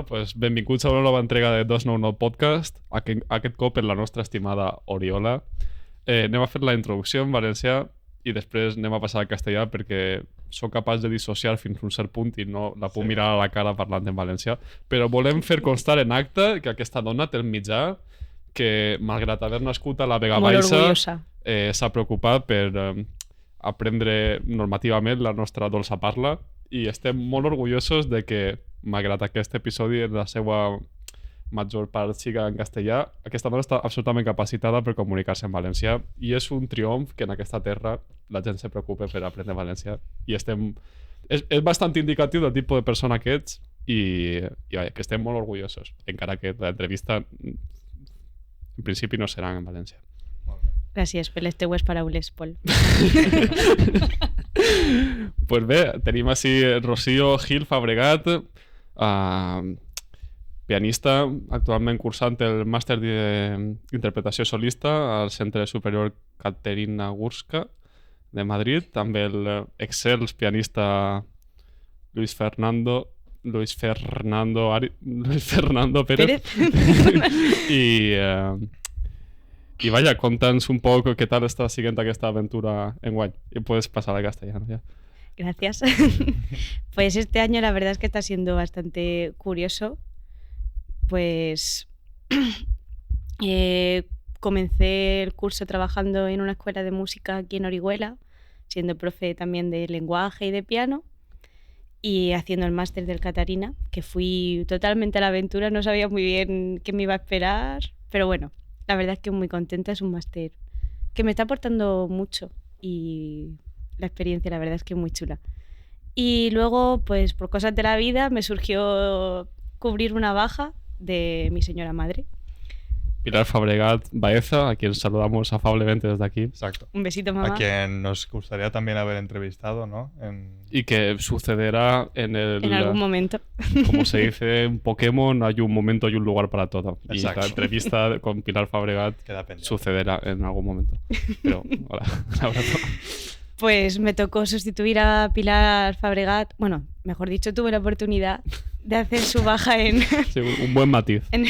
Pues benvinguts a una nova entrega de 291 Podcast, aquest cop per la nostra estimada Oriola. Anem a fer la introducció en valencià i després anem a passar al castellà perquè sóc capaç de dissociar fins a un cert punt i no la puc mirar a la cara parlant en valencià. Però volem fer constar en acte que aquesta dona té el mitjà que, malgrat haver nascut a la Vega Baixa, s'ha preocupat per aprendre normativament la nostra dolça parla i estem molt orgullosos de que, malgrat aquest episodi en la seva major part siga en castellà, aquesta dona està absolutament capacitada per comunicar-se en valencià i és un triomf que en aquesta terra la gent se preocupa per aprendre valencià i és bastant indicatiu del tipus de persona que ets i vaja, que estem molt orgullosos, encara que l'entrevista en principi no serà en valencià. Gràcies per les teues paraules, Pol. Pues bé, tenim així Rocío Gil Fabregat, pianista, actualment cursant el màster d'interpretació solista al Centre Superior Caterina Gurska de Madrid, també l'excels pianista Luis Fernando Pérez. I vaya, conta'ns un poc qué tal està siguent aquesta aventura enguany. Y puedes pasar al castellano ya. Gracias. Pues este año la verdad es que está siendo bastante curioso. Pues comencé el curso trabajando en una escuela de música aquí en Orihuela, siendo profe también de lenguaje y de piano, y haciendo el máster del Catarina, que fui totalmente a la aventura, no sabía muy bien qué me iba a esperar, pero bueno, la verdad es que muy contenta, es un máster que me está aportando mucho y la experiencia la verdad es que es muy chula. Y luego, pues por cosas de la vida, me surgió cubrir una baja de mi señora madre. Pilar Fabregat Baeza, a quien saludamos afablemente desde aquí. Exacto. Un besito, mamá. A quien nos gustaría también haber entrevistado, ¿no? Y que sucederá en algún momento. Como se dice en Pokémon, hay un momento y un lugar para todo. Exacto. Y la entrevista con Pilar Fabregat sucederá en algún momento. Pero, hola, un abrazo. Pues me tocó sustituir a Pilar Fabregat. Bueno, mejor dicho, tuve la oportunidad de hacer su baja en... Sí, un buen matiz. En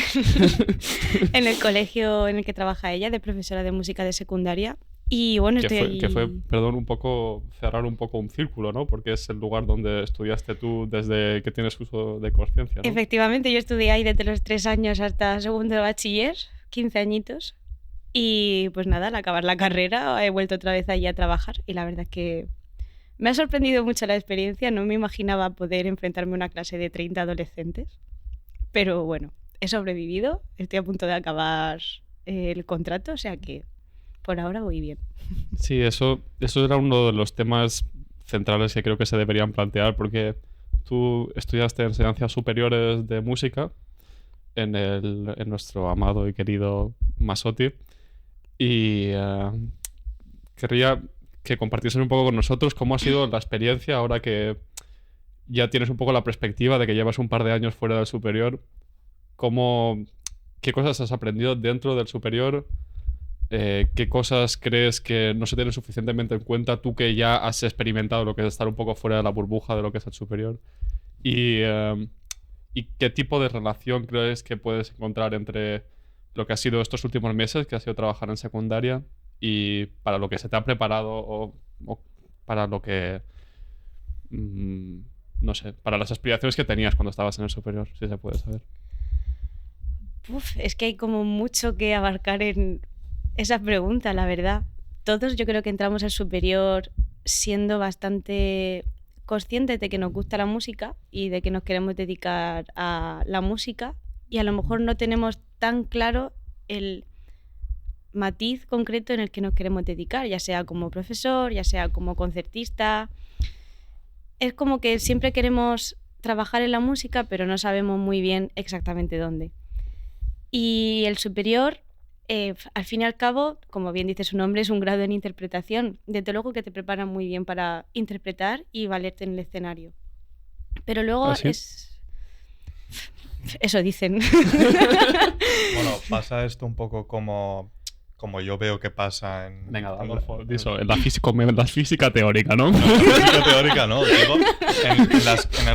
el colegio en el que trabaja ella, de profesora de música de secundaria. Y bueno, que fue, perdón, un poco cerrar un poco un círculo, ¿no? Porque es el lugar donde estudiaste tú desde que tienes uso de conciencia, ¿no? Efectivamente, yo estudié ahí desde los 3 años hasta segundo de bachiller, 15 añitos. Y pues nada, al acabar la carrera he vuelto otra vez allí a trabajar y la verdad es que me ha sorprendido mucho la experiencia. No me imaginaba poder enfrentarme a una clase de 30 adolescentes, pero bueno, he sobrevivido, estoy a punto de acabar el contrato, o sea que por ahora voy bien. Sí, eso era uno de los temas centrales que creo que se deberían plantear, porque tú estudiaste enseñanzas superiores de música en nuestro amado y querido Masotti. Y querría que compartiesen un poco con nosotros cómo ha sido la experiencia ahora que ya tienes un poco la perspectiva de que llevas un par de años fuera del superior. ¿Qué cosas has aprendido dentro del superior? ¿Qué cosas crees que no se tienen suficientemente en cuenta tú que ya has experimentado lo que es estar un poco fuera de la burbuja de lo que es el superior? ¿Y qué tipo de relación crees que puedes encontrar entre lo que ha sido estos últimos meses, que ha sido trabajar en secundaria, y para lo que se te ha preparado o para lo que... no sé, para las aspiraciones que tenías cuando estabas en el superior, si se puede saber? Es que hay como mucho que abarcar en esa pregunta, la verdad. Todos yo creo que entramos al superior siendo bastante conscientes de que nos gusta la música y de que nos queremos dedicar a la música, y a lo mejor no tenemos tan claro el matiz concreto en el que nos queremos dedicar, ya sea como profesor, ya sea como concertista. Es como que siempre queremos trabajar en la música, pero no sabemos muy bien exactamente dónde. Y el superior, al fin y al cabo, como bien dice su nombre, es un grado en interpretación. Desde luego que te preparan muy bien para interpretar y valerte en el escenario. Pero luego ¿Ah, sí? Eso dicen. Bueno, pasa esto un poco como yo veo que pasa en... Venga, en Adolfo, di eso, en la física teórica, ¿no? No, en la física teórica no, digo,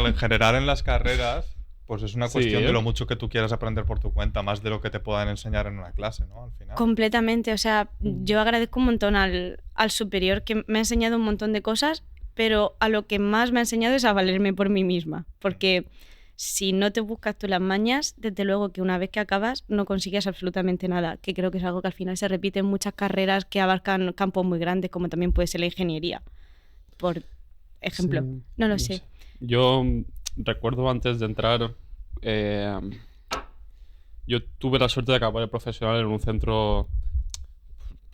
en general en las carreras, pues es una Sí, cuestión de lo mucho que tú quieras aprender por tu cuenta, más de lo que te puedan enseñar en una clase, ¿no? Al final. Completamente, o sea, yo agradezco un montón al superior que me ha enseñado un montón de cosas, pero a lo que más me ha enseñado es a valerme por mí misma, porque si no te buscas tú las mañas, desde luego que una vez que acabas no consigues absolutamente nada, que creo que es algo que al final se repite en muchas carreras que abarcan campos muy grandes, como también puede ser la ingeniería, por ejemplo. Sí, No lo sé. Yo recuerdo antes de entrar, yo tuve la suerte de acabar el profesional en un centro,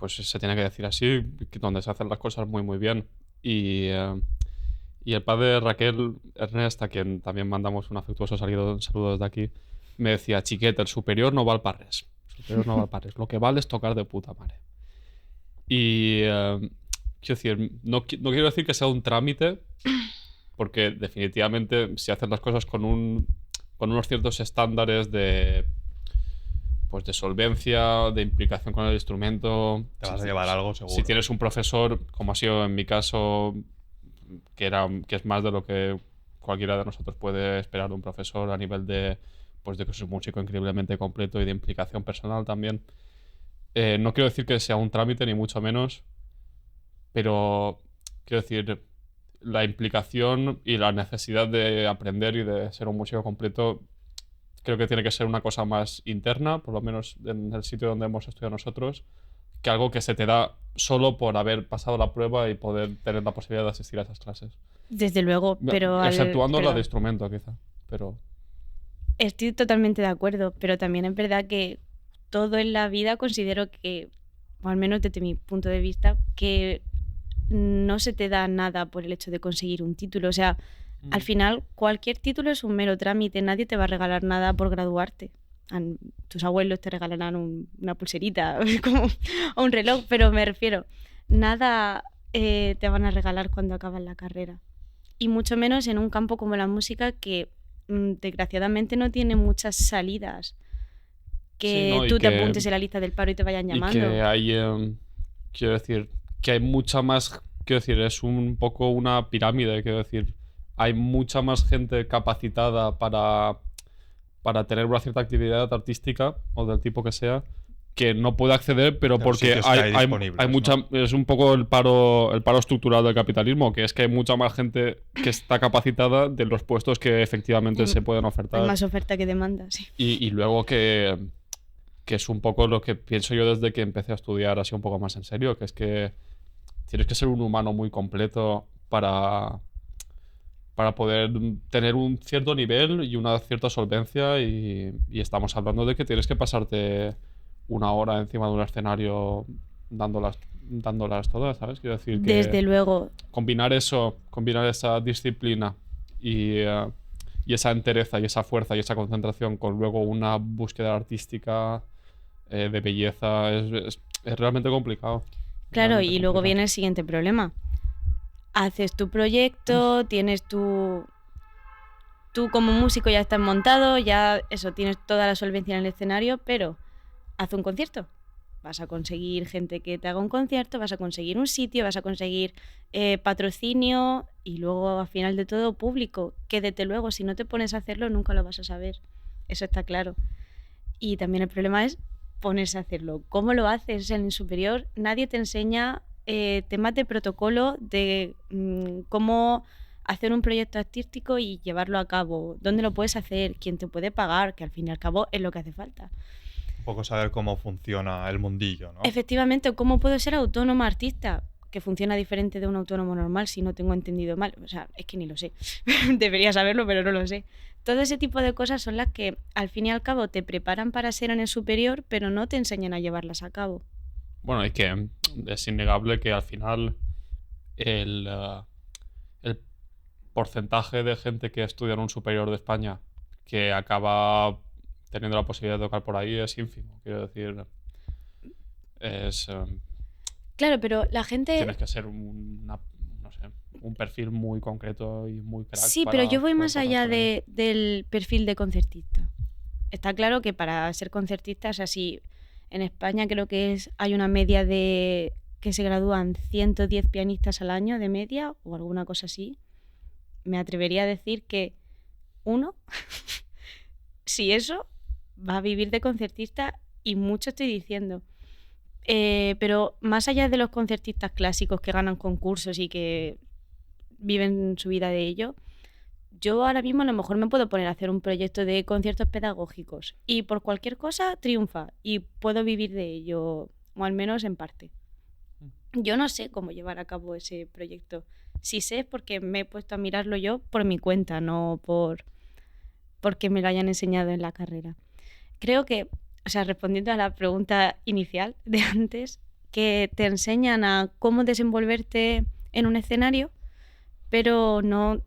pues se tiene que decir así, donde se hacen las cosas muy muy bien. Y el padre de Raquel, Ernest, a quien también mandamos un afectuoso saludo desde aquí, me decía, chiquete, el superior no va al parres. El superior no va al parres. Lo que vale es tocar de puta madre. Y quiero decir, no quiero decir que sea un trámite, porque definitivamente si haces las cosas con unos ciertos estándares pues de solvencia, de implicación con el instrumento, Te vas a llevar algo seguro. si tienes un profesor, como ha sido en mi caso, que es más de lo que cualquiera de nosotros puede esperar de un profesor a nivel de que es un músico increíblemente completo y de implicación personal también. No quiero decir que sea un trámite, ni mucho menos, pero quiero decir, la implicación y la necesidad de aprender y de ser un músico completo creo que tiene que ser una cosa más interna, por lo menos en el sitio donde hemos estudiado nosotros, que algo que se te da solo por haber pasado la prueba y poder tener la posibilidad de asistir a esas clases. Desde luego, pero... Exceptuando la perdón. de instrumento, quizá. Pero... Estoy totalmente de acuerdo, pero también es verdad que todo en la vida considero que, o al menos desde mi punto de vista, que no se te da nada por el hecho de conseguir un título. O sea, al final cualquier título es un mero trámite, nadie te va a regalar nada por graduarte. Tus abuelos te regalarán una pulserita o un reloj, pero me refiero, nada te van a regalar cuando acabas la carrera. Y mucho menos en un campo como la música que desgraciadamente no tiene muchas salidas. Que Sí, ¿no? tú te apuntes en la lista del paro y te vayan llamando. Y que hay, quiero decir, que hay mucha más, quiero decir, es un poco una pirámide, quiero decir, hay mucha más gente capacitada para tener una cierta actividad artística o del tipo que sea, que no puede acceder, pero porque hay mucha, ¿no? Es un poco el paro estructural del capitalismo, que es que hay mucha más gente que está capacitada de los puestos que efectivamente se pueden ofertar. Hay más oferta que demanda, sí. Y luego que es un poco lo que pienso yo desde que empecé a estudiar así un poco más en serio, que es que tienes que ser un humano muy completo para poder tener un cierto nivel y una cierta solvencia y estamos hablando de que tienes que pasarte una hora encima de un escenario dándolas todas, ¿sabes? Quiero decir que desde luego combinar esa disciplina y esa entereza y esa fuerza y esa concentración con luego una búsqueda artística de belleza es realmente complicado. Claro, realmente y luego complicado. viene el siguiente problema. Haces tu proyecto, tienes tú como músico ya estás montado, ya eso, tienes toda la solvencia en el escenario, pero haz un concierto. Vas a conseguir gente que te haga un concierto, vas a conseguir un sitio, vas a conseguir patrocinio y luego al final de todo público, que desde luego si no te pones a hacerlo nunca lo vas a saber, eso está claro. Y también el problema es ponerse a hacerlo. ¿Cómo lo haces en el superior? Nadie te enseña temas de protocolo, de cómo hacer un proyecto artístico y llevarlo a cabo, dónde lo puedes hacer, quién te puede pagar, que al fin y al cabo es lo que hace falta. Un poco saber cómo funciona el mundillo, ¿no? Efectivamente, ¿cómo puedo ser autónomo artista? Que funciona diferente de un autónomo normal, si no tengo entendido mal. O sea, es que ni lo sé. Debería saberlo, pero no lo sé. Todo ese tipo de cosas son las que al fin y al cabo te preparan para ser en el superior, pero no te enseñan a llevarlas a cabo. Bueno, y que es innegable que al final porcentaje de gente que estudia en un superior de España que acaba teniendo la posibilidad de tocar por ahí es ínfimo. Quiero decir, es, Claro, pero la gente... tienes que ser no sé, un perfil muy concreto y muy crack. Sí, pero yo voy poder más tocar allá por ahí. del perfil de concertista. Está claro que para ser concertista, o sea, si en España creo que hay una media de que se gradúan 110 pianistas al año de media o alguna cosa así, me atrevería a decir que uno, si eso, va a vivir de concertista y mucho estoy diciendo. Pero más allá de los concertistas clásicos que ganan concursos y que viven su vida de ello, yo ahora mismo a lo mejor me puedo poner a hacer un proyecto de conciertos pedagógicos y por cualquier cosa triunfa y puedo vivir de ello, o al menos en parte. Yo no sé cómo llevar a cabo ese proyecto. Si sé es porque me he puesto a mirarlo yo por mi cuenta, no porque me lo hayan enseñado en la carrera. Creo que, o sea, respondiendo a la pregunta inicial de antes, que te enseñan a cómo desenvolverte en un escenario, pero no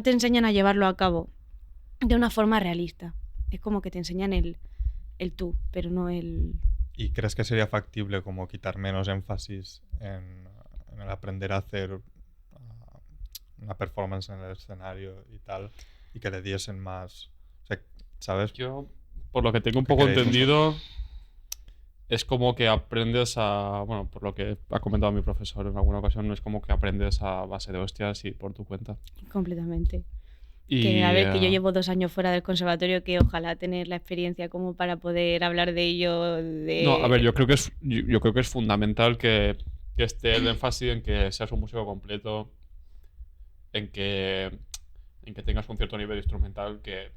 te enseñan a llevarlo a cabo de una forma realista. Es como que te enseñan el tú, pero no el... ¿Y crees que sería factible como quitar menos énfasis en el aprender a hacer una performance en el escenario y tal, y que le diesen más, o sea, ¿sabes? Yo, por lo que tengo un ¿Qué poco creéis entendido, es como que aprendes a... Bueno, por lo que ha comentado mi profesor en alguna ocasión, es como que aprendes a base de hostias y por tu cuenta. Completamente. Y, Que a ver, que yo llevo 2 años fuera del conservatorio, que ojalá tener la experiencia como para poder hablar de ello. No, a ver, yo creo que es fundamental que esté el énfasis en que seas un músico completo, en que tengas un cierto nivel instrumental que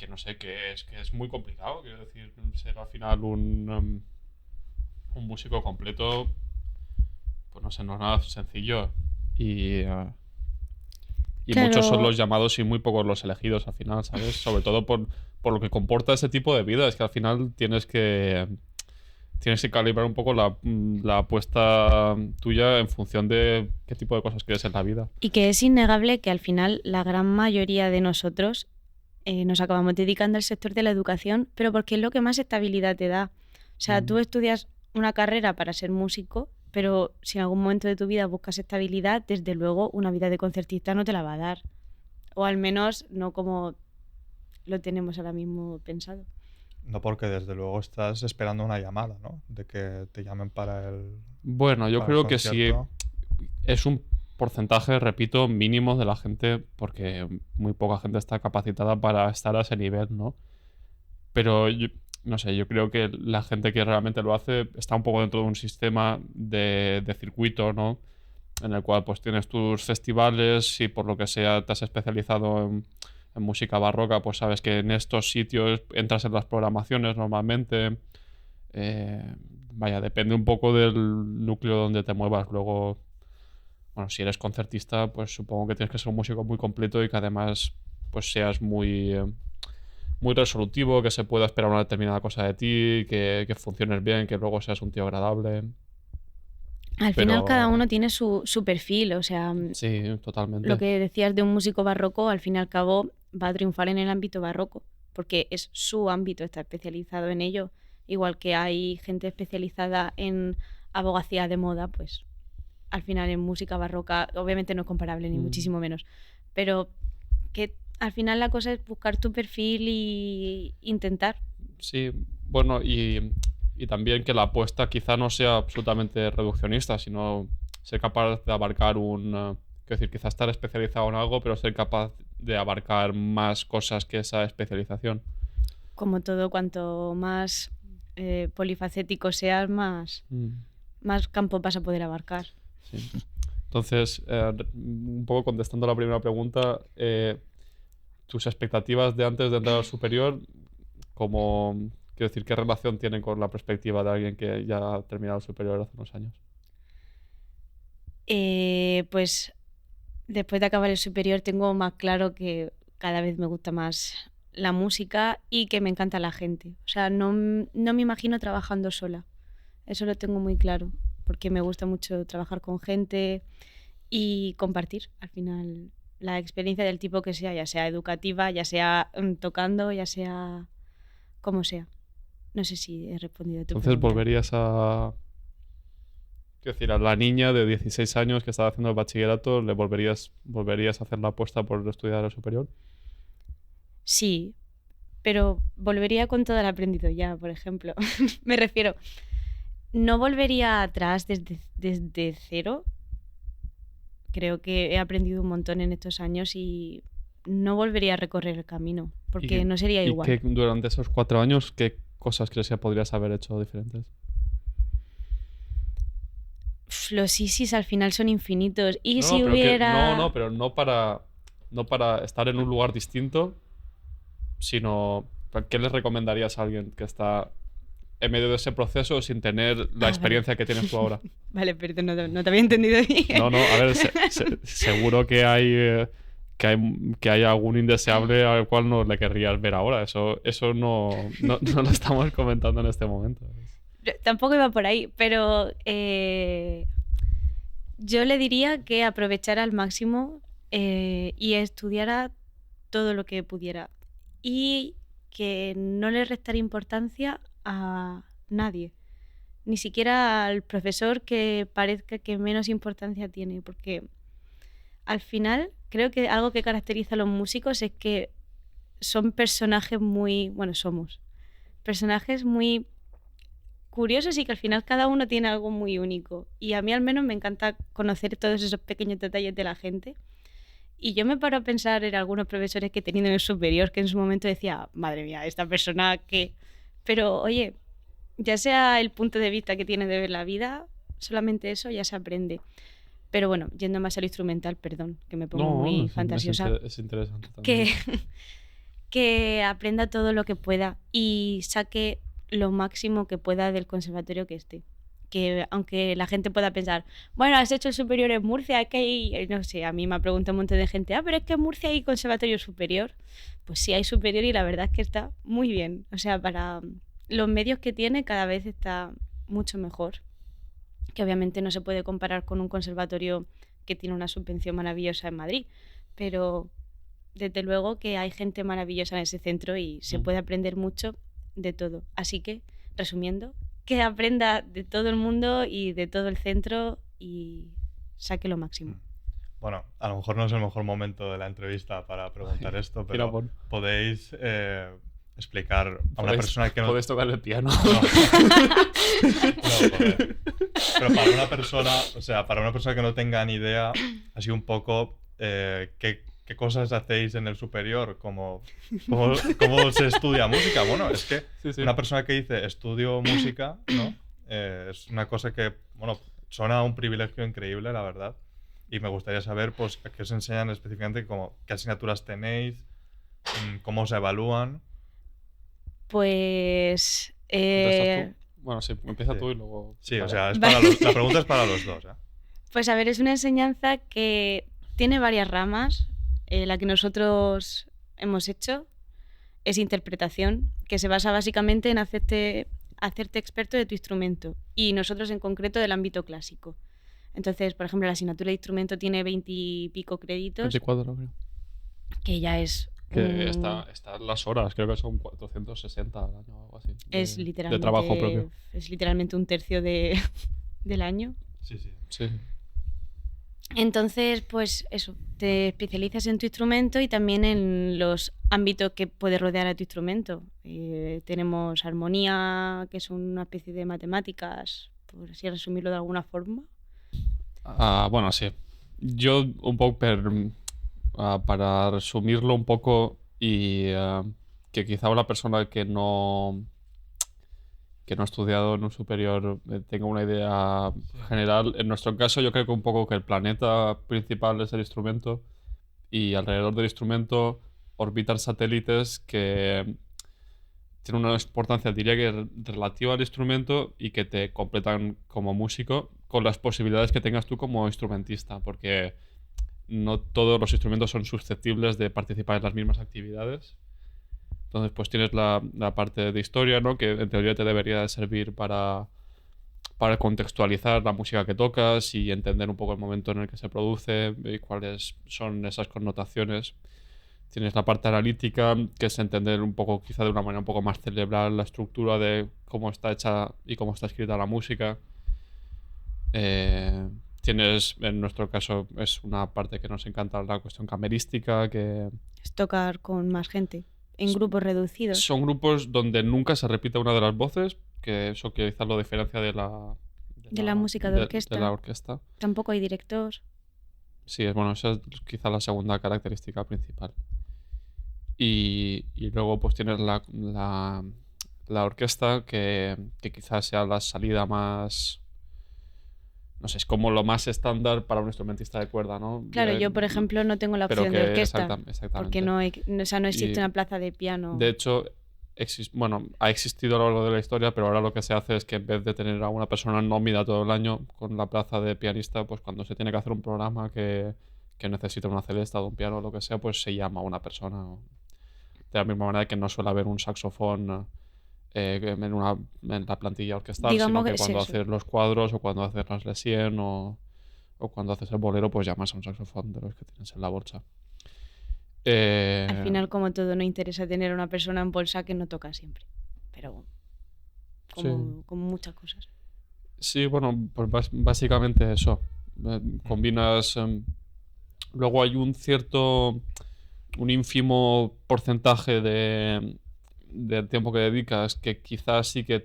no sé, que es muy complicado. Quiero decir, ser al final un músico completo, pues no sé, no es nada sencillo. Y muchos son Claro, los llamados y muy pocos los elegidos al final, ¿sabes? Sobre todo por lo que comporta ese tipo de vida. Es que al final tienes que calibrar un poco la apuesta tuya en función de qué tipo de cosas quieres en la vida. y que es innegable que al final la gran mayoría de nosotros nos acabamos dedicando al sector de la educación, pero porque es lo que más estabilidad te da. O sea, tú estudias una carrera para ser músico, pero si en algún momento de tu vida buscas estabilidad, desde luego una vida de concertista no te la va a dar. O al menos no como lo tenemos ahora mismo pensado. No, porque desde luego estás esperando una llamada, ¿no? De que te llamen Bueno, yo para el creo que sí concierto. es un porcentaje, repito, mínimo de la gente, porque muy poca gente está capacitada para estar a ese nivel, ¿no? Pero no sé, yo creo que la gente que realmente lo hace está un poco dentro de un sistema de circuito, ¿no? En el cual pues tienes tus festivales y por lo que sea te has especializado en música barroca, pues sabes que en estos sitios entras en las programaciones normalmente. Vaya, depende un poco del núcleo donde te muevas. Luego, bueno, si eres concertista, pues supongo que tienes que ser un músico muy completo y que además pues seas muy resolutivo, que se pueda esperar una determinada cosa de ti, que funciones bien, que luego seas un tío agradable. Al final cada Pero uno tiene su perfil, o sea, sí, lo totalmente. que decías de un músico barroco, al fin y al cabo va a triunfar en el ámbito barroco, porque es su ámbito, está especializado en ello. Igual que hay gente especializada en abogacía de moda, pues al final en música barroca, obviamente no es comparable, ni muchísimo menos, pero que al final la cosa es buscar tu perfil y intentar. Sí, bueno, y también que la apuesta quizá no sea absolutamente reduccionista, sino ser capaz de abarcar quiero decir, quizá estar especializado en algo, pero ser capaz de abarcar más cosas que esa especialización. Como todo, cuanto más polifacético seas, más campo vas a poder abarcar. Sí. Entonces, un poco contestando a la primera pregunta, tus expectativas de antes de entrar al superior, quiero decir, ¿qué relación tienen con la perspectiva de alguien que ya ha terminado el superior hace unos años? Pues después de acabar el superior tengo más claro que cada vez me gusta más la música y que me encanta la gente. O sea, no me imagino trabajando sola. Eso lo tengo muy claro, porque me gusta mucho trabajar con gente y compartir al final la experiencia del tipo que sea, ya sea educativa, ya sea tocando, ya sea como sea. No sé si he respondido a tu Entonces pregunta. volverías a... Quiero decir, a la niña de 16 años que estaba haciendo el bachillerato, ¿le volverías a hacer la apuesta por estudiar el superior? Sí, pero volvería con todo el aprendido ya, por ejemplo. Me refiero, no volvería atrás desde cero. Creo que he aprendido un montón en estos años y no volvería a recorrer el camino, porque no sería ¿Y igual. que durante esos 4 años, qué cosas crees que podrías haber hecho diferentes? Los ISIS al final son infinitos. Y No, si pero hubiera... pero no para estar en un lugar distinto, sino ¿qué les recomendarías a alguien que está en medio de ese proceso sin tener la vale. experiencia que tienes tú ahora? Vale, perdón, no te había entendido bien. No, a ver, seguro que hay algún indeseable al cual no le querrías ver ahora. Eso no lo estamos comentando en este momento. Tampoco iba por ahí, pero yo le diría que aprovechara al máximo y estudiara todo lo que pudiera y que no le restara importancia a nadie, ni siquiera al profesor que parezca que menos importancia tiene, porque al final creo que algo que caracteriza a los músicos es que son personajes somos personajes muy curiosos y que al final cada uno tiene algo muy único. Y a mí al menos me encanta conocer todos esos pequeños detalles de la gente. Y yo me paro a pensar en algunos profesores que he tenido en el superior que en su momento decía, madre mía, esta persona que... Pero oye, ya sea el punto de vista que tiene de ver la vida, solamente eso ya se aprende. Pero bueno, yendo más al instrumental, perdón, que me pongo muy fantasiosa. Es interesante también. Que aprenda todo lo que pueda y saque lo máximo que pueda del conservatorio que esté. Que aunque la gente pueda pensar, bueno, has hecho el superior en Murcia, es que hay, no sé, a mí me ha preguntado un montón de gente, pero es que en Murcia hay conservatorio superior. Pues sí, hay superior y la verdad es que está muy bien. O sea, para los medios que tiene cada vez está mucho mejor. Que obviamente no se puede comparar con un conservatorio que tiene una subvención maravillosa en Madrid, pero desde luego que hay gente maravillosa en ese centro y se puede aprender mucho de todo. Así que, resumiendo, que aprenda de todo el mundo y de todo el centro y saque lo máximo. Bueno, a lo mejor no es el mejor momento de la entrevista para preguntar esto, pero podéis explicar a una persona que no... Puedes tocar el piano. No, pero para una persona, o sea, para una persona que no tenga ni idea, así un poco, ¿qué cosas hacéis en el superior? ¿Cómo se estudia música? Bueno, es que sí. Una persona que dice estudio música, ¿no? Es una cosa que, bueno, suena un privilegio increíble, la verdad. Y me gustaría saber, pues, qué os enseñan específicamente, qué asignaturas tenéis, cómo se evalúan. Pues... Bueno, sí, empieza tú y luego... Sí, vale. O sea, la pregunta es para los dos, ¿eh? Pues a ver, es una enseñanza que tiene varias ramas. La que nosotros hemos hecho es interpretación, que se basa básicamente en hacerte experto de tu instrumento y nosotros en concreto del ámbito clásico. Entonces, por ejemplo, la asignatura de instrumento tiene 20 y pico créditos. 24, creo. Que ya es... Que está las horas, creo que son 460 al año o algo así. Es literalmente... De trabajo propio. Es literalmente un tercio del año. Sí. Entonces, pues eso, te especializas en tu instrumento y también en los ámbitos que puede rodear a tu instrumento. Tenemos armonía, que es una especie de matemáticas, por así resumirlo de alguna forma. Bueno, sí. Yo un poco para resumirlo un poco y que quizá una persona que no ha estudiado en un superior tenga una idea general. En nuestro caso yo creo que un poco que el planeta principal es el instrumento y alrededor del instrumento orbitan satélites que tienen una importancia, diría que relativa al instrumento y que te completan como músico con las posibilidades que tengas tú como instrumentista, porque no todos los instrumentos son susceptibles de participar en las mismas actividades. Entonces, pues tienes la parte de historia, ¿no? Que en teoría te debería servir para para contextualizar la música que tocas y entender un poco el momento en el que se produce y cuáles son esas connotaciones. Tienes la parte analítica, que es entender un poco, quizá de una manera un poco más cerebral, la estructura de cómo está hecha y cómo está escrita la música. Tienes, en nuestro caso, es una parte que nos encanta, la cuestión camerística, que Es tocar con más gente, en grupos reducidos. son grupos donde nunca se repite una de las voces, que eso quizás lo diferencia De la música de orquesta. de la orquesta. Tampoco hay director. Sí, bueno, esa es quizá la segunda característica principal. Y luego pues tienes la orquesta que quizás sea la salida más... No sé, es como lo más estándar para un instrumentista de cuerda, ¿no? Claro, yo por ejemplo no tengo la pero opción de que orquesta. exactamente. Porque no existe Y, una plaza de piano. De hecho, bueno, ha existido a lo largo de la historia, pero ahora lo que se hace es que en vez de tener a una persona nómida todo el año con la plaza de pianista, pues cuando se tiene que hacer un programa que necesita una celesta o un piano o lo que sea, pues se llama a una persona. De la misma manera que no suele haber un saxofón en la plantilla orquestal, Digamos sino que que es cuando eso. haces los cuadros o cuando haces las lesión o cuando haces el bolero, pues llamas a un saxofón de los que tienes en la bolsa. Al final, como todo, no interesa tener a una persona en bolsa que no toca siempre. Pero como muchas cosas. Sí, bueno, pues básicamente eso. Combinas... luego hay un ínfimo porcentaje del tiempo que dedicas que quizás sí que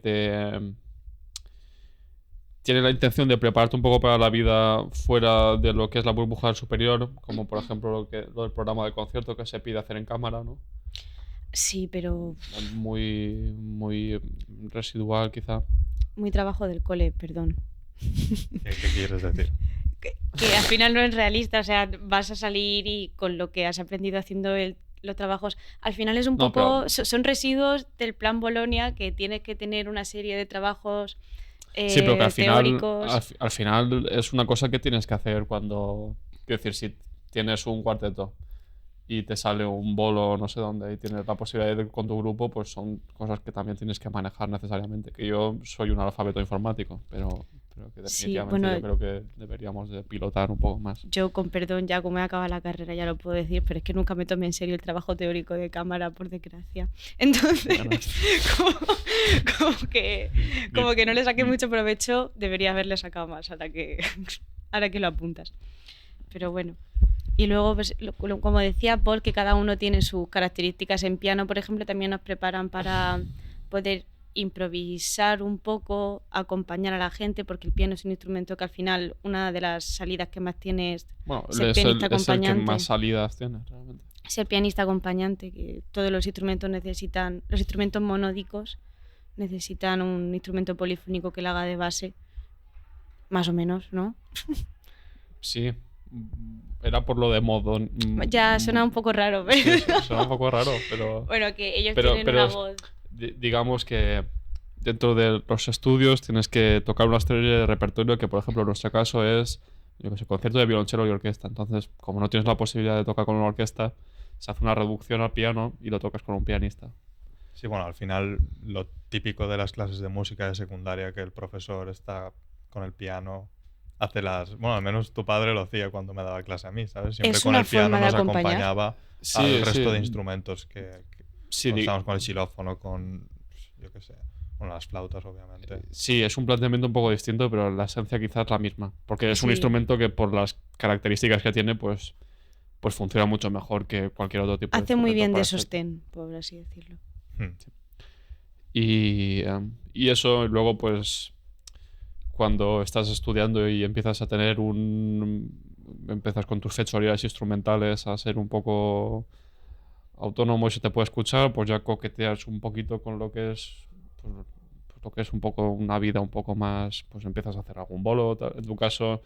tiene la intención de prepararte un poco para la vida fuera de lo que es la burbuja superior, como por ejemplo lo del programa de concierto que se pide hacer en cámara, ¿no? Sí, pero... Muy, muy residual quizá. Muy trabajo del cole, perdón. ¿Qué quieres decir? Que al final no es realista, o sea, vas a salir y con lo que has aprendido haciendo los trabajos, al final es un poco... Son residuos del plan Bolonia, que tienes que tener una serie de trabajos sí, pero que teóricos. al final es una cosa que tienes que hacer cuando... Quiero decir, si tienes un cuarteto y te sale un bolo no sé dónde y tienes la posibilidad de ir con tu grupo, pues son cosas que también tienes que manejar necesariamente. Que yo soy un analfabeto informático, pero que definitivamente yo creo que deberíamos de pilotar un poco más. Yo, con perdón, ya como he acabado la carrera ya lo puedo decir, pero es que nunca me tomé en serio el trabajo teórico de cámara, por desgracia. Entonces, como que no le saqué mucho provecho, debería haberle sacado más ahora que lo apuntas. Pero bueno. Y luego, pues, como decía Paul, que cada uno tiene sus características. En piano, por ejemplo, también nos preparan para poder improvisar un poco, acompañar a la gente, porque el piano es un instrumento que al final una de las salidas que más tiene es ser pianista acompañante. Es el que más salidas tiene, realmente. Ser pianista acompañante, que todos los instrumentos necesitan, los instrumentos monódicos necesitan un instrumento polifónico que le haga de base, más o menos, ¿no? Sí. Era por lo de modo. Ya suena un poco raro, pero... Sí, suena un poco raro, pero... Bueno, que ellos tienen una voz... Digamos que dentro de los estudios tienes que tocar una serie de repertorio que, por ejemplo, en nuestro caso es, yo que sé, concierto de violonchelo y orquesta. Entonces, como no tienes la posibilidad de tocar con una orquesta, se hace una reducción al piano y lo tocas con un pianista. Sí, bueno, al final lo típico de las clases de música de secundaria, que el profesor está con el piano, hace las... Bueno, al menos tu padre lo hacía cuando me daba clase a mí, ¿sabes? Siempre con el piano nos acompañaba al resto de instrumentos que usamos con el xilófono, con, yo qué sé, con las flautas, obviamente. Sí, es un planteamiento un poco distinto, pero la esencia quizás es la misma. Porque es un instrumento que por las características que tiene, pues funciona mucho mejor que cualquier otro tipo de instrumento. Hace muy bien de sostén, por así decirlo. Sí. Y eso, luego pues cuando estás estudiando y empiezas a tener empiezas con tus fechorías instrumentales a ser un poco autónomo y se te puede escuchar, pues ya coqueteas un poquito con lo que es lo que es un poco una vida un poco más, pues empiezas a hacer algún bolo, en tu caso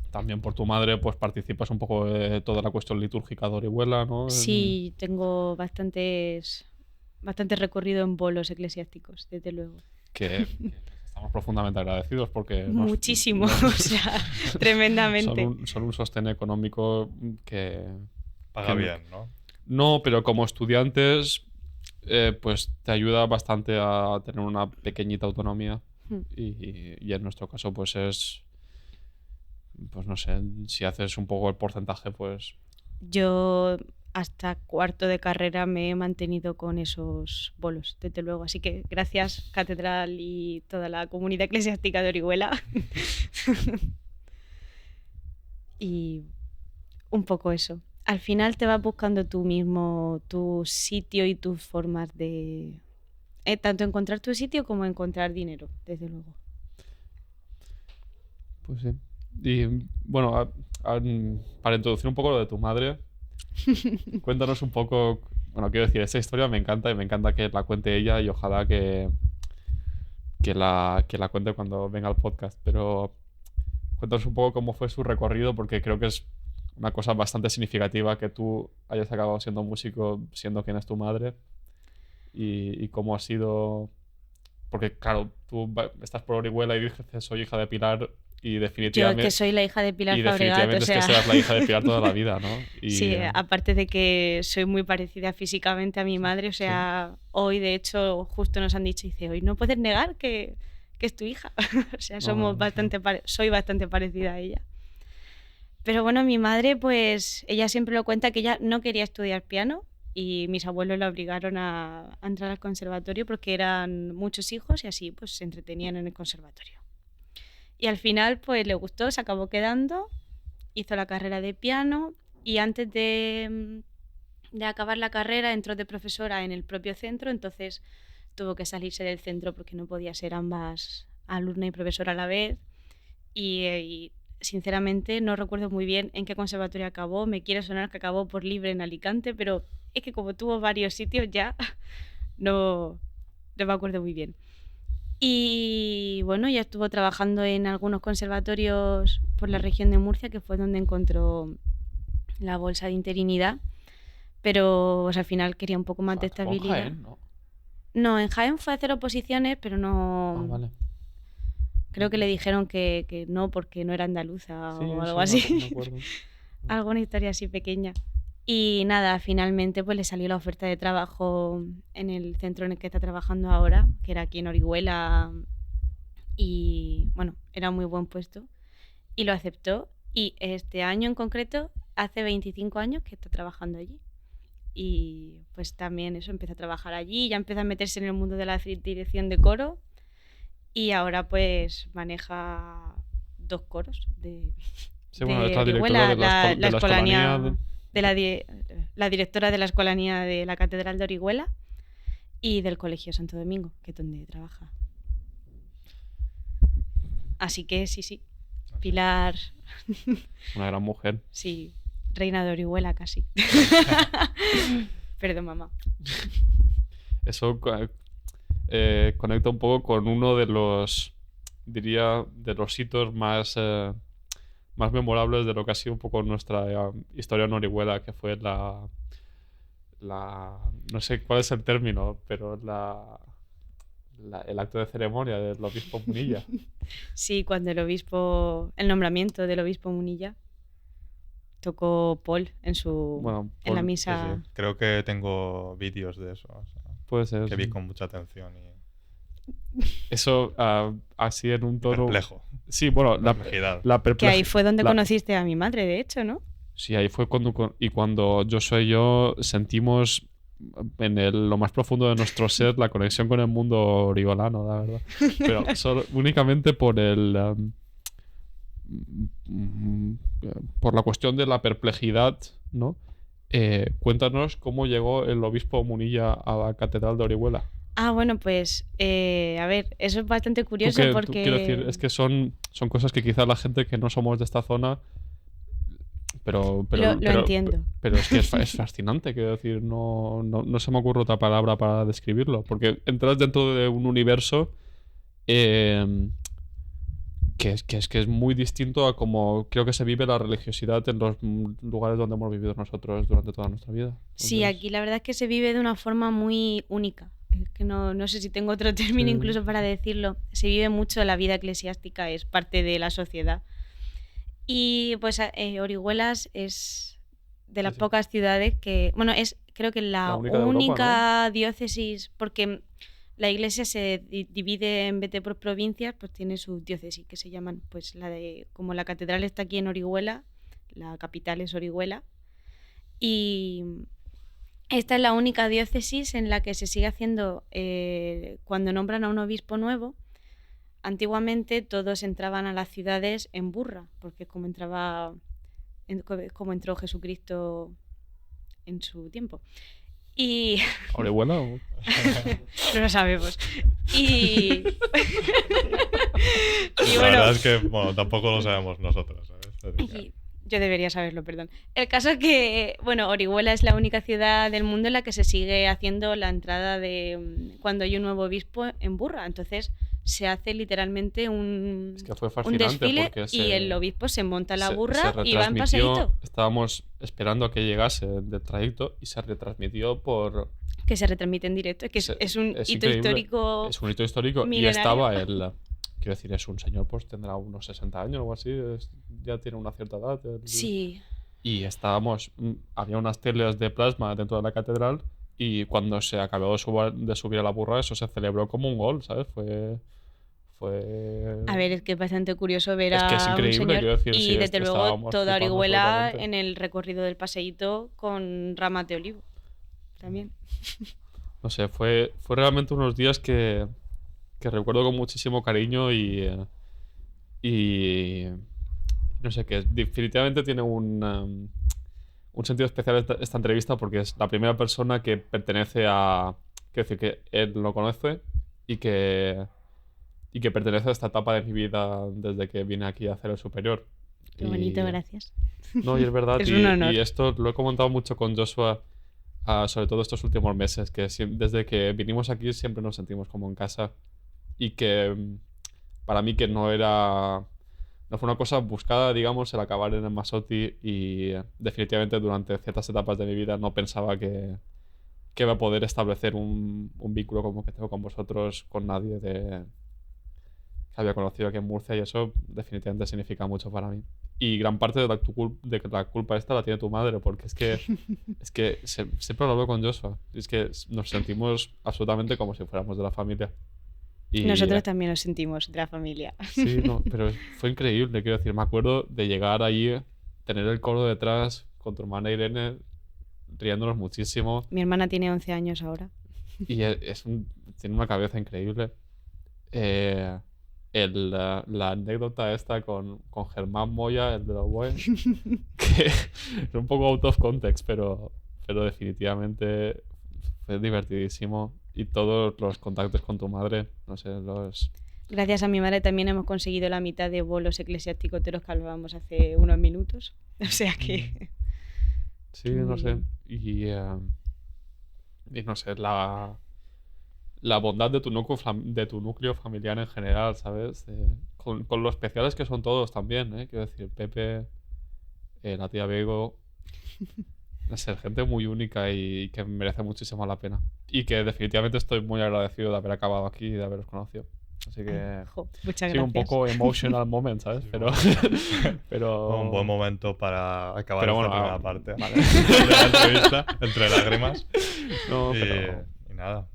también por tu madre pues participas un poco de toda la cuestión litúrgica de Orihuela, ¿no? Sí, tengo bastante recorrido en bolos eclesiásticos, desde luego. Que estamos profundamente agradecidos porque... Muchísimo, o sea, tremendamente. Son un sostén económico que... Paga bien, ¿no? No, pero como estudiantes, pues te ayuda bastante a tener una pequeñita autonomía. Y en nuestro caso, pues es, pues no sé, si haces un poco el porcentaje, pues Yo hasta cuarto de carrera me he mantenido con esos bolos, desde luego. Así que gracias, Catedral y toda la comunidad eclesiástica de Orihuela. Y un poco eso. Al final te vas buscando tú mismo tu sitio y tus formas de... tanto encontrar tu sitio como encontrar dinero, desde luego. pues sí. Y bueno, para introducir un poco lo de tu madre, cuéntanos un poco, bueno, quiero decir, esta historia me encanta y me encanta que la cuente ella y ojalá que la cuente cuando venga al podcast, pero cuéntanos un poco cómo fue su recorrido porque creo que es una cosa bastante significativa que tú hayas acabado siendo músico siendo quien es tu madre y cómo ha sido... Porque claro, tú estás por Orihuela y dices soy hija de Pilar y Yo definitivamente... que soy la hija de Pilar Y Fabregat, definitivamente o es que sea... serás la hija de Pilar toda la vida, ¿no? Y, Sí, aparte de que soy muy parecida físicamente a mi madre, o sea, hoy de hecho justo nos han dicho, dice, hoy no puedes negar que es tu hija. O sea, somos soy bastante parecida a ella. Pero bueno, mi madre, pues ella siempre lo cuenta que ella no quería estudiar piano y mis abuelos la obligaron a entrar al conservatorio porque eran muchos hijos y así pues se entretenían en el conservatorio. Y al final pues le gustó, se acabó quedando, hizo la carrera de piano y antes de acabar la carrera entró de profesora en el propio centro, entonces tuvo que salirse del centro porque no podía ser ambas alumna y profesora a la vez y sinceramente no recuerdo muy bien en qué conservatorio acabó, me quiere sonar que acabó por Libre en Alicante, pero es que como tuvo varios sitios ya no me acuerdo muy bien. Y bueno, ya estuvo trabajando en algunos conservatorios por la región de Murcia, que fue donde encontró la bolsa de interinidad, pero pues, al final quería un poco más de estabilidad. Jaén, ¿no? No, en Jaén fue a hacer oposiciones, pero no... Ah, vale. Creo que le dijeron que no porque no era andaluza Sí, o algo sí, así. me acuerdo. Alguna historia así pequeña. Y nada, finalmente pues le salió la oferta de trabajo en el centro en el que está trabajando ahora, que era aquí en Orihuela. Y bueno, era muy buen puesto. Y lo aceptó. Y este año en concreto, hace 25 años que está trabajando allí. Y pues también eso, empieza a trabajar allí, ya empieza a meterse en el mundo de la dirección de coro. Y ahora pues maneja 2 coros de bueno, es la Orihuela, directora de la escolanía la directora de la escolanía de la Catedral de Orihuela y del Colegio Santo Domingo, que es donde trabaja. Así que sí, Pilar, una gran mujer. sí, reina de Orihuela casi. Perdón, mamá. Eso conecta un poco con uno de los, diría, de los hitos más memorables de lo que ha sido un poco nuestra historia en Orihuela, que fue no sé cuál es el término, pero el acto de ceremonia del obispo Munilla. Sí, cuando el nombramiento del obispo Munilla, tocó Paul en Paul, la misa. Sí. Creo que tengo vídeos de eso. O sea, puede ser. Que vi con mucha atención y... Eso así en un tono... Perplejo. Sí, bueno, la perplejidad. Que ahí fue donde conociste a mi madre, de hecho, ¿no? Sí, ahí fue cuando Joshua y yo sentimos en lo más profundo de nuestro ser la conexión con el mundo oriolano, la verdad. Pero únicamente por por la cuestión de la perplejidad, ¿no? Cuéntanos cómo llegó el obispo Munilla a la Catedral de Orihuela. Ah, bueno, pues a ver, eso es bastante curioso porque... Quiero decir, es que son cosas que quizás la gente que no somos de esta zona... Pero lo entiendo. Pero es que es fascinante, quiero decir, no se me ocurre otra palabra para describirlo, porque entras dentro de un universo que es muy distinto a como creo que se vive la religiosidad en los lugares donde hemos vivido nosotros durante toda nuestra vida. Entonces... Sí, aquí la verdad es que se vive de una forma muy única. Es que no sé si tengo otro término incluso para decirlo. Se vive mucho la vida eclesiástica, es parte de la sociedad. Y pues Orihuelas es de las pocas ciudades que... Bueno, es creo que la única de Europa, ¿no? diócesis, porque la iglesia se divide en vez de por provincias, pues tiene sus diócesis que se llaman, pues como la catedral está aquí en Orihuela, la capital es Orihuela, y esta es la única diócesis en la que se sigue haciendo, cuando nombran a un obispo nuevo. Antiguamente todos entraban a las ciudades en burra, porque es como entró Jesucristo en su tiempo. Y ¿Orihuela o...? no lo sabemos. Y La bueno, verdad es que, bueno, tampoco lo sabemos nosotros, ¿sabes? y yo debería saberlo, perdón. El caso es que, bueno, Orihuela es la única ciudad del mundo en la que se sigue haciendo la entrada de cuando hay un nuevo obispo en burra. Entonces se hace literalmente un Es que fue fascinante desfile porque y el obispo se monta la burra se y va en retransmitió, paseíto. estábamos esperando a que llegase del trayecto y se retransmitió por... Que se retransmite en directo. Es que es un es hito increíble. histórico. Es un hito histórico y milenario. estaba el... Quiero decir, es un señor, pues tendrá unos 60 años o algo así, ya tiene una cierta edad. Sí. Y estábamos... Había unas teles de plasma dentro de la catedral y cuando se acabó de subir a la burra eso se celebró como un gol, ¿sabes? Fue... A ver, es que es bastante curioso ver Es que es a un increíble, señor quiero decir, y sí, desde luego estábamos toda flipando Orihuela absolutamente. en el recorrido del paseíto con ramas de olivo. También. No sé, fue realmente unos días que recuerdo con muchísimo cariño y no sé, que definitivamente tiene un sentido especial esta entrevista porque es la primera persona que pertenece a... Quiero decir, que él lo conoce y que pertenece a esta etapa de mi vida desde que vine aquí a hacer el superior. Qué bonito, gracias. No, y es verdad, Es un honor. y esto lo he comentado mucho con Joshua, sobre todo estos últimos meses, que desde que vinimos aquí siempre nos sentimos como en casa y que para mí que no fue una cosa buscada, digamos, el acabar en el Masotti y definitivamente durante ciertas etapas de mi vida no pensaba que iba a poder establecer un vínculo como que tengo con vosotros, con nadie que había conocido aquí en Murcia y eso definitivamente significa mucho para mí. Y gran parte de la culpa esta la tiene tu madre, porque es que siempre lo hablo con Joshua. Es que nos sentimos absolutamente como si fuéramos de la familia. Y, Nosotros también nos sentimos de la familia. Sí, no, pero fue increíble, quiero decir. Me acuerdo de llegar allí, tener el coro detrás con tu hermana Irene, riéndonos muchísimo. Mi hermana tiene 11 años ahora. Y tiene una cabeza increíble. La anécdota esta con Germán Moya, el de los Boys, que es un poco out of context, pero definitivamente fue divertidísimo. Y todos los contactos con tu madre, no sé, Gracias a mi madre también hemos conseguido la mitad de bolos eclesiásticos de los que hablábamos hace unos minutos. O sea que... Sí, no sé. Y no sé, la bondad de tu núcleo familiar en general, ¿sabes? Con lo especiales que son todos también, ¿eh? Quiero decir, Pepe, la tía Bego, no sé, gente muy única y que merece muchísimo la pena. Y que definitivamente estoy muy agradecido de haber acabado aquí y de haberos conocido. Así que... muchas sí, gracias. un poco emotional moment, ¿sabes? Pero Un buen momento para acabar Pero esta bueno, primera parte vale. de la entrevista, entre lágrimas. No, Y nada,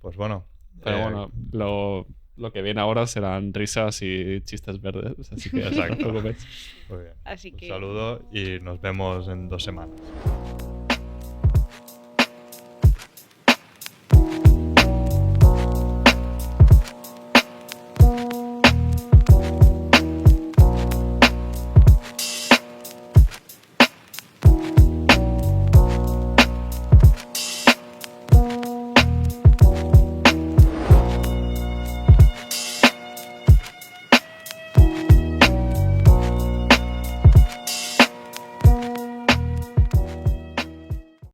pues bueno. Pero bueno, lo que viene ahora serán risas y chistes verdes, así que Exacto. no os preocupéis. Muy bien. Así que... Un saludo y nos vemos en 2 semanas.